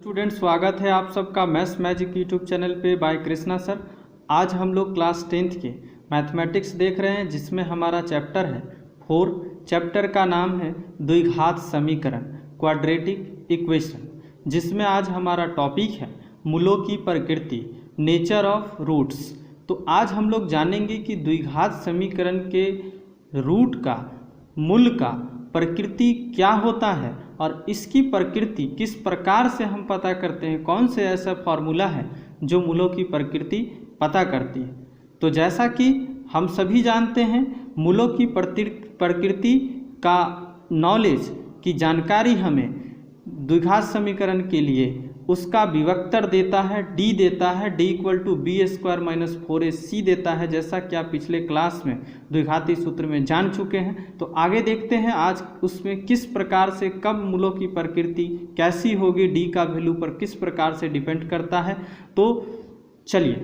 Student, स्वागत है आप सबका मैथ्स मैजिक यूट्यूब चैनल पे बाय कृष्णा सर। आज हम लोग क्लास 10th के मैथमेटिक्स देख रहे हैं, जिसमें हमारा चैप्टर है 4। चैप्टर का नाम है द्विघात समीकरण, क्वाड्रेटिक इक्वेशन, जिसमें आज हमारा टॉपिक है मूलों की प्रकृति, नेचर ऑफ रूट्स। तो आज हम लोग जानेंगे कि द्विघात समीकरण के रूट का, मूल का प्रकृति क्या होता है और इसकी प्रकृति किस प्रकार से हम पता करते हैं, कौन से ऐसा फॉर्मूला है जो मूलों की प्रकृति पता करती है। तो जैसा कि हम सभी जानते हैं, मूलों की प्रकृति का नॉलेज की जानकारी हमें द्विघात समीकरण के लिए उसका विवक्तर देता है, डी देता है, d equal to b square minus 4ac देता है, जैसा कि आप पिछले क्लास में द्विघाती सूत्र में जान चुके हैं। तो आगे देखते हैं आज उसमें किस प्रकार से, कब मूलों की प्रकृति कैसी होगी, डी का वैल्यू पर किस प्रकार से डिपेंड करता है। तो चलिए,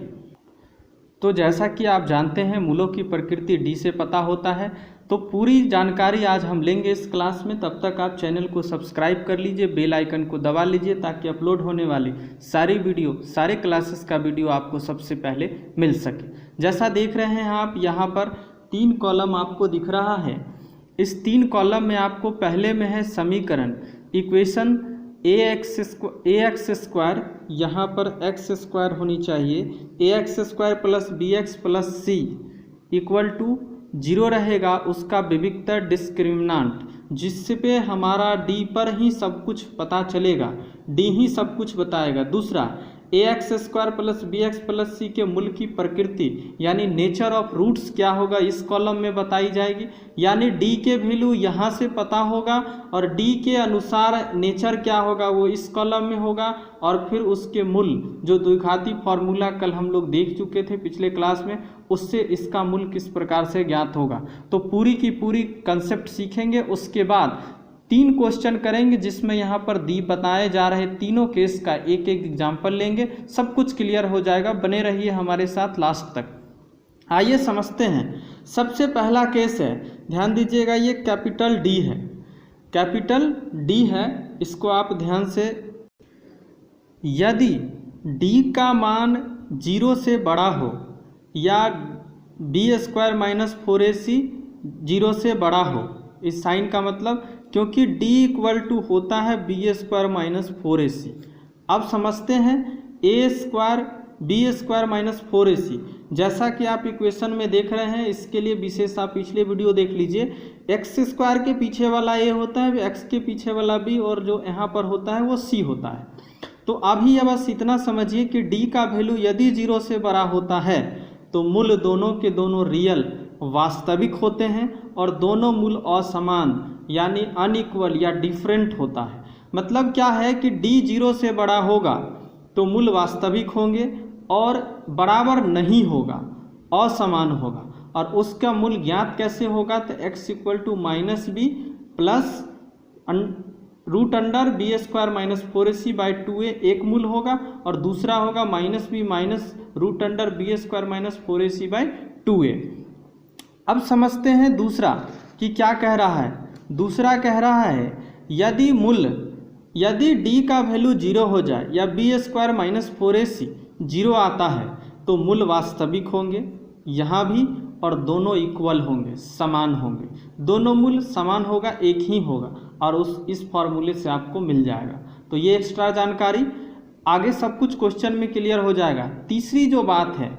तो जैसा कि आप जानते हैं मूलों की प्रकृति डी से पता होता है। तो पूरी जानकारी आज हम लेंगे इस क्लास में। तब तक आप चैनल को सब्सक्राइब कर लीजिए, बेल आइकन को दबा लीजिए, ताकि अपलोड होने वाली सारी वीडियो, सारे क्लासेस का वीडियो आपको सबसे पहले मिल सके। जैसा देख रहे हैं आप, यहाँ पर 3 कॉलम आपको दिख रहा है। इस 3 कॉलम में आपको पहले में है समीकरण, इक्वेशन ax स्क्वायर, यहाँ पर x स्क्वायर होनी चाहिए, ax square plus bx plus c equal to 0 रहेगा, उसका विविक्तर डिस्क्रिमिनांट, जिससे पे हमारा डी पर ही सब कुछ पता चलेगा, डी ही सब कुछ बताएगा। दूसरा, ax square plus bx plus c के मूल की प्रकृति यानी नेचर ऑफ रूट्स क्या होगा, इस कॉलम में बताई जाएगी। यानी डी के वैल्यू यहाँ से पता होगा और डी के अनुसार नेचर क्या होगा वो इस कॉलम में होगा, और फिर उसके मूल, जो द्विघाती फॉर्मूला कल हम लोग देख चुके थे पिछले क्लास में, उससे इसका मूल किस प्रकार से ज्ञात होगा। तो पूरी की पूरी कंसेप्ट सीखेंगे। उसके बाद 3 क्वेश्चन करेंगे, जिसमें यहाँ पर दी बताए जा रहे तीनों केस का एक एक एग्जाम्पल लेंगे। सब कुछ क्लियर हो जाएगा, बने रहिए हमारे साथ लास्ट तक। आइए समझते हैं। सबसे पहला केस है, ध्यान दीजिएगा, ये कैपिटल डी है, कैपिटल डी है, इसको आप ध्यान से। यदि डी का मान 0 से बड़ा हो या बी स्क्वायर माइनस 4ac 0 से बड़ा हो, इस साइन का मतलब, क्योंकि d इक्वल टू होता है बी स्क्वायर माइनस 4ac। अब समझते हैं a square b square minus 4ac, जैसा कि आप इक्वेशन में देख रहे हैं। इसके लिए विशेष आप पिछले वीडियो देख लीजिए। x स्क्वायर के पीछे वाला a होता है, x के पीछे वाला b, और जो यहाँ पर होता है वो c होता है। तो अभी बस इतना समझिए कि d का वैल्यू यदि 0 से बड़ा होता है तो मूल दोनों के दोनों रियल, वास्तविक होते हैं, और दोनों मूल असमान यानी अनइक्वल या डिफरेंट होता है। मतलब क्या है कि d 0 से बड़ा होगा तो मूल वास्तविक होंगे और बराबर नहीं होगा, असमान होगा। और उसका मूल ज्ञात कैसे होगा, तो x equal to minus b plus root under b square minus 4ac by 2a एक मूल होगा, और दूसरा होगा minus b minus root under b square minus 4ac by 2a। अब समझते हैं दूसरा कि क्या कह रहा है। दूसरा कह रहा है यदि d का वैल्यू 0 हो जाए या बी स्क्वायर माइनस 4ac 0 आता है तो मूल वास्तविक होंगे यहाँ भी, और दोनों इक्वल होंगे, समान होंगे। दोनों मूल समान होगा, एक ही होगा, और इस फॉर्मूले से आपको मिल जाएगा। तो ये एक्स्ट्रा जानकारी, आगे सब कुछ क्वेश्चन में क्लियर हो जाएगा। तीसरी जो बात है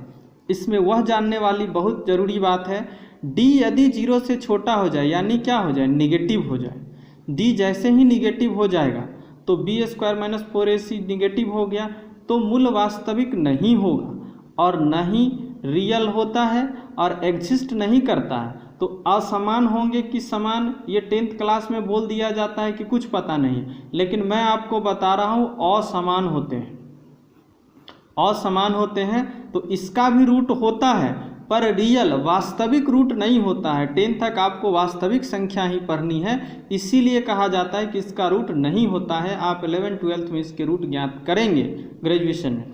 इसमें, वह जानने वाली बहुत ज़रूरी बात है, d यदि 0 से छोटा हो जाए, यानी क्या हो जाए, निगेटिव हो जाए। d जैसे ही निगेटिव हो जाएगा तो B square minus 4ac negative हो गया, तो मूल वास्तविक नहीं होगा और न ही रियल होता है और एग्जिस्ट नहीं करता है। तो असमान होंगे कि समान, ये 10th क्लास में बोल दिया जाता है कि कुछ पता नहीं, लेकिन मैं आपको बता रहा हूँ असमान होते हैं, असमान होते हैं। तो इसका भी रूट होता है, पर रियल वास्तविक रूट नहीं होता है। 10th तक आपको वास्तविक संख्या ही पढ़नी है, इसीलिए कहा जाता है कि इसका रूट नहीं होता है। आप 11th 12th में इसके रूट ज्ञात करेंगे ग्रेजुएशन में।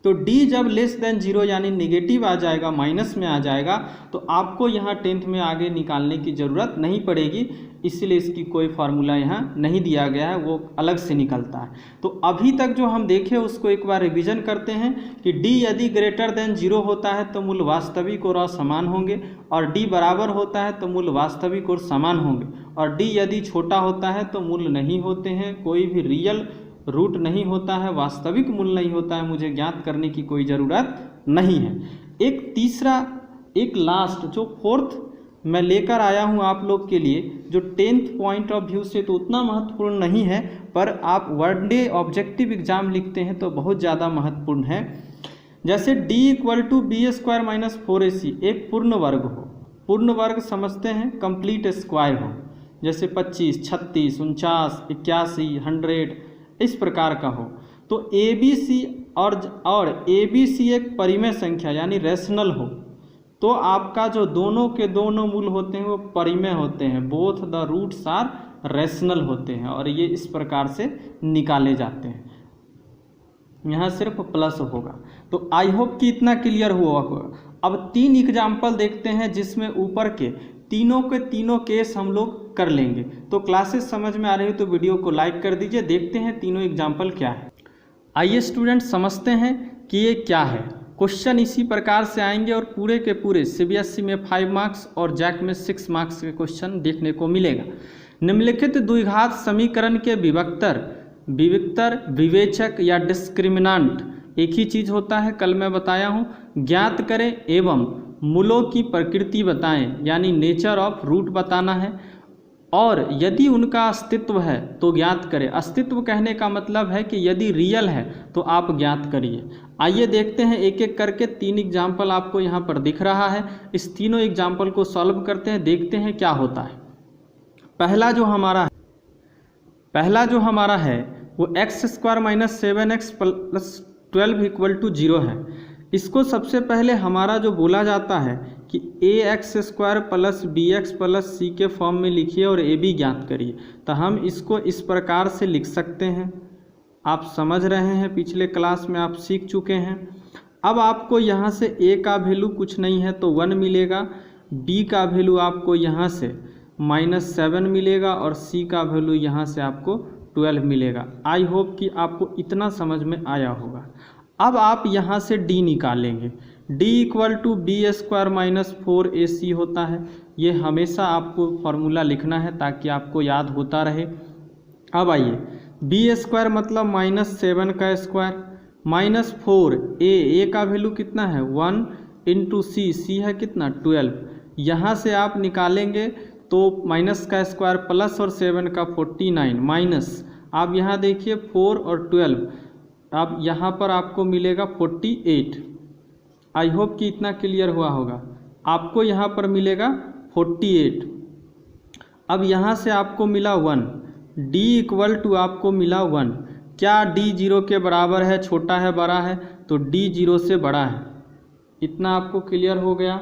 तो d जब लेस देन 0 यानी नेगेटिव आ जाएगा, माइनस में आ जाएगा, तो आपको यहाँ 10th में आगे निकालने की ज़रूरत नहीं पड़ेगी, इसलिए इसकी कोई फार्मूला यहाँ नहीं दिया गया है, वो अलग से निकलता है। तो अभी तक जो हम देखे उसको एक बार रिवीजन करते हैं कि d यदि ग्रेटर देन 0 होता है तो मूल वास्तविक और असमान होंगे, और d बराबर होता है तो मूल वास्तविक और समान होंगे, और d यदि छोटा होता है तो मूल नहीं होते हैं, कोई भी रियल रूट नहीं होता है, वास्तविक मूल नहीं होता है, मुझे ज्ञात करने की कोई ज़रूरत नहीं है। एक तीसरा, एक लास्ट जो फोर्थ मैं लेकर आया हूँ आप लोग के लिए, जो 10th पॉइंट ऑफ व्यू से तो उतना महत्वपूर्ण नहीं है, पर आप वन डे ऑब्जेक्टिव एग्जाम लिखते हैं तो बहुत ज़्यादा महत्वपूर्ण है। जैसे d = b² - 4ac एक पूर्ण वर्ग हो, पूर्ण वर्ग समझते हैं कंप्लीट स्क्वायर हो, जैसे 25, 36, 49, 81, 100 इस प्रकार का हो, तो ABC और ABC एक परिमेय संख्या यानी रेशनल हो, तो आपका जो दोनों के दोनों मूल होते हैं वो परिमेय होते हैं, both the roots are rational होते हैं, और ये इस प्रकार से निकाले जाते हैं। यहाँ सिर्फ प्लस होगा। तो आई होप कि इतना क्लियर हुआ होगा। अब 3 एग्जाम्पल देखते हैं जिसमें ऊपर के तीनों केस हम लोग कर लेंगे। तो क्लासेस समझ में आ रही हो तो वीडियो को लाइक कर दीजिए। देखते हैं तीनों एग्जाम्पल क्या है। आइए स्टूडेंट समझते हैं कि ये क्या है। क्वेश्चन इसी प्रकार से आएंगे और पूरे के पूरे CBSE में 5 मार्क्स और जैक में 6 मार्क्स के क्वेश्चन देखने को मिलेगा। निम्नलिखित द्विघात समीकरण के विभक्तर, विवेचक या डिस्क्रिमिनांट एक ही चीज़ होता है, कल मैं बताया हूँ। ज्ञात करें एवं मूलों की प्रकृति बताएं, यानी नेचर ऑफ रूट बताना है, और यदि उनका अस्तित्व है तो ज्ञात करें। अस्तित्व कहने का मतलब है कि यदि रियल है तो आप ज्ञात करिए। आइए देखते हैं एक एक करके। 3 एग्जाम्पल आपको यहाँ पर दिख रहा है, इस तीनों एग्जाम्पल को सॉल्व करते हैं, देखते हैं क्या होता है। पहला जो हमारा है वो x² - 7x + 12 = 0 है। इसको सबसे पहले हमारा जो बोला जाता है कि ax² + bx + c के फॉर्म में लिखिए और ab ज्ञात करिए। तो हम इसको इस प्रकार से लिख सकते हैं, आप समझ रहे हैं, पिछले क्लास में आप सीख चुके हैं। अब आपको यहाँ से a का वैल्यू कुछ नहीं है तो 1 मिलेगा, b का वैल्यू आपको यहाँ से -7 मिलेगा, और c का वैल्यू यहाँ से आपको 12 मिलेगा। आई होप कि आपको इतना समझ में आया होगा। अब आप यहाँ से d निकालेंगे। d = b² - 4ac होता है। ये हमेशा आपको फॉर्मूला लिखना है ताकि आपको याद होता रहे। अब आइए, b² मतलब -7 का स्क्वायर -4 a का वैल्यू कितना है 1 × c है कितना 12। यहाँ से आप निकालेंगे तो माइनस का स्क्वायर प्लस और 7 का 49 माइनस, आप यहाँ देखिए 4 और 12, अब यहाँ पर आपको मिलेगा 48। आई होप कि इतना क्लियर हुआ होगा। आपको यहाँ पर मिलेगा 48। अब यहाँ से आपको मिला 1, d = आपको मिला 1। क्या d 0 के बराबर है, छोटा है, बड़ा है? तो d 0 से बड़ा है। इतना आपको क्लियर हो गया,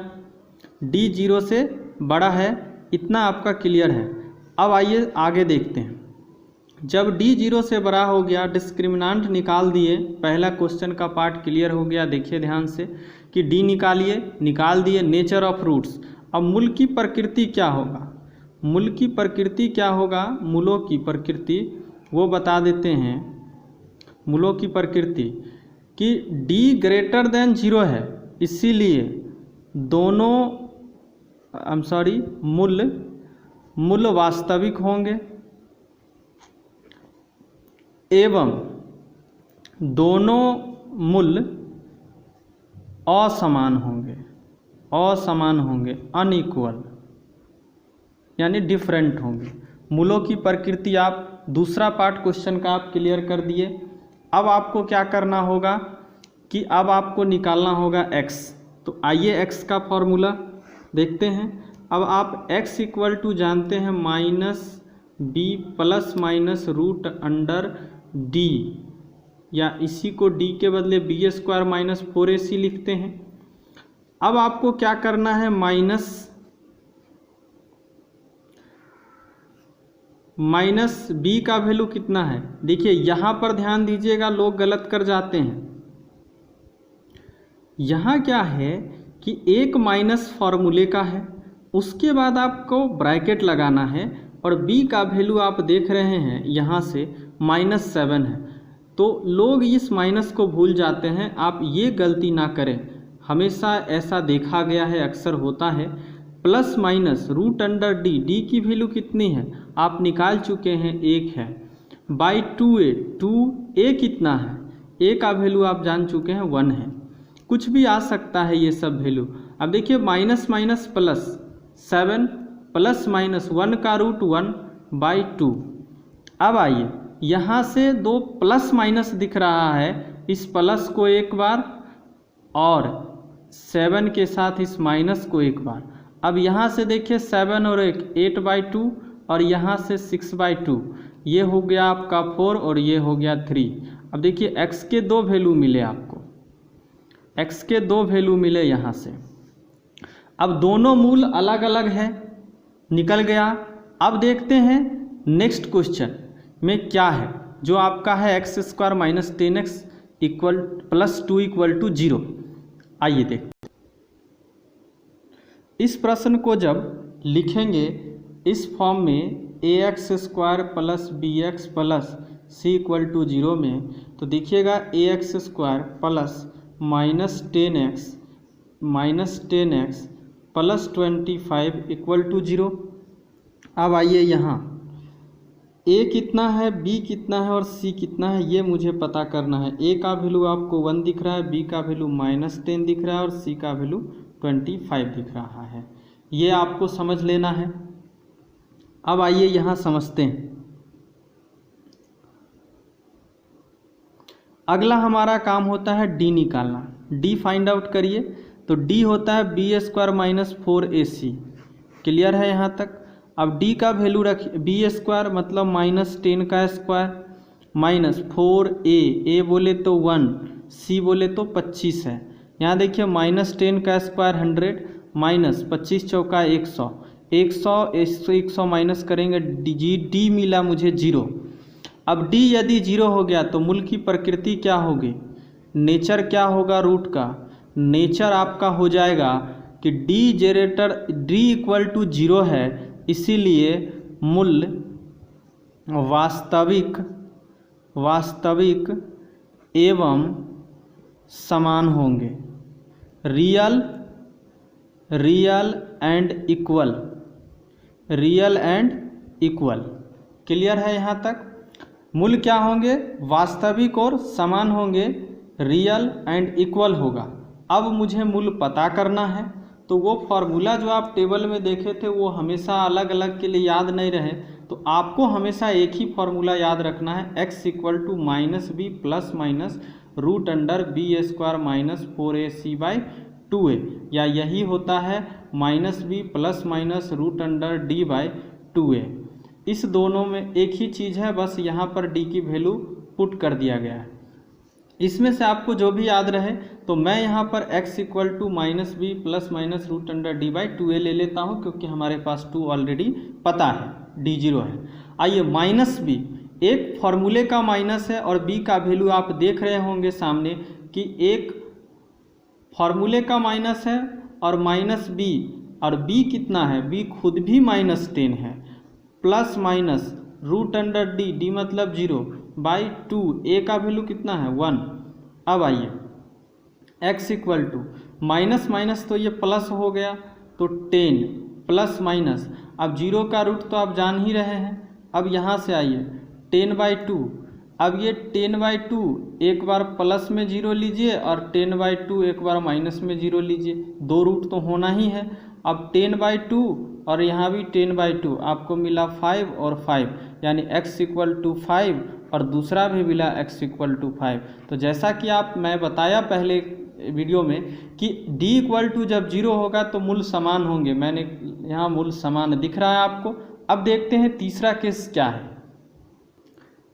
d 0 से बड़ा है, इतना आपका क्लियर है। अब आइए आगे देखते हैं। जब d 0 से बड़ा हो गया, डिस्क्रिमिनांट निकाल दिए, पहला क्वेश्चन का पार्ट क्लियर हो गया। देखिए ध्यान से कि d निकाल दिए। Nature of roots. अब मूल की प्रकृति क्या होगा? मूल की प्रकृति क्या होगा? मूलों की प्रकृति वो बता देते हैं। मूलों की प्रकृति कि d > 0 है, इसीलिए दोनों मूल वास्तविक होंगे एवं दोनों मूल असमान होंगे, अनइक्वल यानी डिफरेंट होंगे। मूलों की प्रकृति आप दूसरा पार्ट क्वेश्चन का आप क्लियर कर दिए। अब आपको क्या करना होगा कि अब आपको निकालना होगा x। तो आइए x का फॉर्मूला देखते हैं। अब आप x = जानते हैं -b ±√d, या इसी को d के बदले b² - 4ac लिखते हैं। अब आपको क्या करना है, माइनस b का वैल्यू कितना है? देखिए यहाँ पर ध्यान दीजिएगा, लोग गलत कर जाते हैं। यहाँ क्या है कि एक माइनस फॉर्मूले का है, उसके बाद आपको ब्रैकेट लगाना है और b का वैल्यू आप देख रहे हैं यहाँ से -7 है। तो लोग इस माइनस को भूल जाते हैं, आप ये गलती ना करें। हमेशा ऐसा देखा गया है, अक्सर होता है। Plus minus root under d, d की वैल्यू कितनी है आप निकाल चुके हैं, 1 है, बाई 2a, 2a कितना है, a का वैल्यू आप जान चुके हैं 1 है। कुछ भी आ सकता है ये सब वैल्यू। अब देखिए minus minus plus 7 plus minus 1 का रूट 1 बाई 2। अब आइए यहाँ से दो प्लस माइनस दिख रहा है, इस प्लस को एक बार और 7 के साथ इस माइनस को एक बार। अब यहाँ से देखिए 7 और 1 8/2 और यहाँ से 6/2, ये हो गया आपका 4 और ये हो गया 3। अब देखिए x के दो वैल्यू मिले आपको, x के दो वैल्यू मिले यहाँ से। अब दोनों मूल अलग अलग है, निकल गया। अब देखते हैं नेक्स्ट क्वेश्चन में क्या है, जो आपका है x² - 10x + 2 = 0। आइए देखते हैं। इस प्रश्न को जब लिखेंगे इस फॉर्म में ax² + bx + c = 0 में, तो देखिएगा ax² - 10x + 25 = 0। अब आइए यहाँ a कितना है, b कितना है और c कितना है, ये मुझे पता करना है। a का वैल्यू आपको 1 दिख रहा है, b का वैल्यू -10 दिख रहा है और c का वैल्यू 25 दिख रहा है। ये आपको समझ लेना है। अब आइए यहाँ समझते हैं। अगला हमारा काम होता है d निकालना। d फाइंड आउट करिए, तो d होता है b² - 4ac। क्लियर है यहाँ तक। अब d का वैल्यू रखिए, b² मतलब -10 का स्क्वायर -4a, a बोले तो 1, c बोले तो 25 है। यहाँ देखिए -10 का स्क्वायर 100 -25 चौका 100, 100 माइनस करेंगे d मिला मुझे 0। अब d यदि 0 हो गया तो मूल की प्रकृति क्या होगी, नेचर क्या होगा रूट का, नेचर आपका हो जाएगा कि d = 0 है, इसीलिए मूल वास्तविक एवं समान होंगे, रियल एंड इक्वल। क्लियर है यहाँ तक। मूल क्या होंगे, वास्तविक और समान होंगे, रियल एंड इक्वल होगा। अब मुझे मूल पता करना है, तो वो फार्मूला जो आप टेबल में देखे थे वो हमेशा अलग अलग के लिए याद नहीं रहे, तो आपको हमेशा एक ही फार्मूला याद रखना है, x = -b ± √b² - 4ac/2a, या यही होता है -b ± √d/2a। इस दोनों में एक ही चीज़ है, बस यहाँ पर d की वैल्यू पुट कर दिया गया है। इसमें से आपको जो भी याद रहे, तो मैं यहाँ पर x = -b ± √d/2a ले लेता हूँ, क्योंकि हमारे पास 2 ऑलरेडी पता है, d 0 है। आइए -b, एक फॉर्मूले का माइनस है और b का वैल्यू आप देख रहे होंगे सामने कि एक फॉर्मूले का माइनस है और -b, और b कितना है, b खुद भी -10 है, प्लस माइनस √d, d मतलब 0 बाई 2, a का वैल्यू कितना है 1। अब आइए x = माइनस माइनस तो ये प्लस हो गया, तो 10 प्लस माइनस, अब 0 का रूट तो आप जान ही रहे हैं। अब यहाँ से आइए 10/2, अब ये 10/2 एक बार प्लस में 0 लीजिए और 10/2 एक बार माइनस में 0 लीजिए, दो रूट तो होना ही है। अब 10/2 और यहाँ भी 10/2, आपको मिला 5 और 5, यानी x = 5 और दूसरा भी मिला x = 5। तो जैसा कि मैं बताया पहले वीडियो में कि d = जब 0 होगा तो मूल समान होंगे, मैंने यहाँ मूल समान दिख रहा है आपको। अब देखते हैं तीसरा केस क्या है।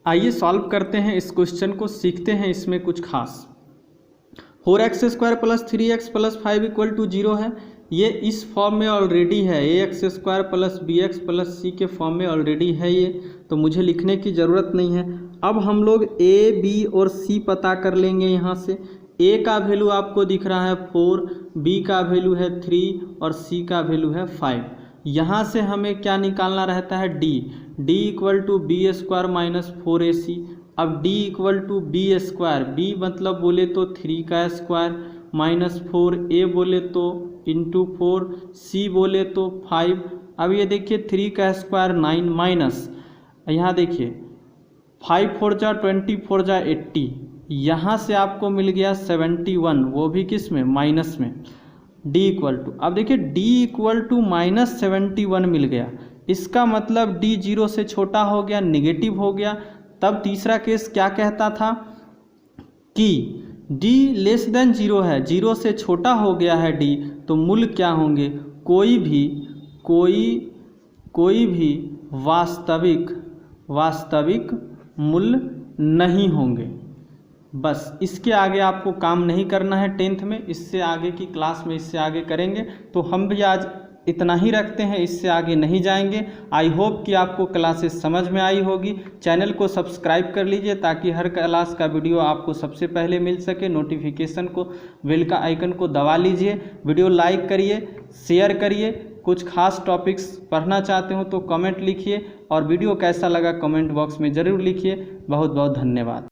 आइए सॉल्व करते हैं इस क्वेश्चन को, सीखते हैं इसमें कुछ खास। 4x² + 3x + 5 = 0 है, ये इस फॉर्म में ऑलरेडी है, ax² + bx + c के फॉर्म में ऑलरेडी है ये, तो मुझे लिखने की ज़रूरत नहीं है। अब हम लोग a, b और c पता कर लेंगे। यहाँ से ए का वैल्यू आपको दिख रहा है 4, बी का वैल्यू है 3 और सी का वैल्यू है 5। यहाँ से हमें क्या निकालना रहता है, d equal to b square minus 4ac। अब d equal to b square, b मतलब बोले तो 3 का स्क्वायर माइनस 4, ए बोले तो इंटू 4, सी बोले तो 5। अब ये देखिए 3 का स्क्वायर 9 माइनस, यहाँ देखिए 5 4 जा 20 4 जा 80, यहाँ से आपको मिल गया 71, वो भी किस में, माइनस में। डी इक्वल टू, अब देखिए डी इक्वल टू माइनस 71 मिल गया, इसका मतलब डी 0 से छोटा हो गया, निगेटिव हो गया। तब तीसरा केस क्या कहता था कि डी लेस देन 0 है, 0 से छोटा हो गया है डी, तो मूल्य क्या होंगे, कोई भी वास्तविक मूल्य नहीं होंगे। बस इसके आगे आपको काम नहीं करना है 10th में, इससे आगे की क्लास में इससे आगे करेंगे। तो हम भी आज इतना ही रखते हैं, इससे आगे नहीं जाएंगे। आई होप कि आपको क्लासेस समझ में आई होगी। चैनल को सब्सक्राइब कर लीजिए ताकि हर क्लास का वीडियो आपको सबसे पहले मिल सके। नोटिफिकेशन को, बेल का आइकन को दबा लीजिए। वीडियो लाइक करिए, शेयर करिए। कुछ खास टॉपिक्स पढ़ना चाहते हो तो कमेंट लिखिए, और वीडियो कैसा लगा कमेंट बॉक्स में ज़रूर लिखिए। बहुत बहुत धन्यवाद।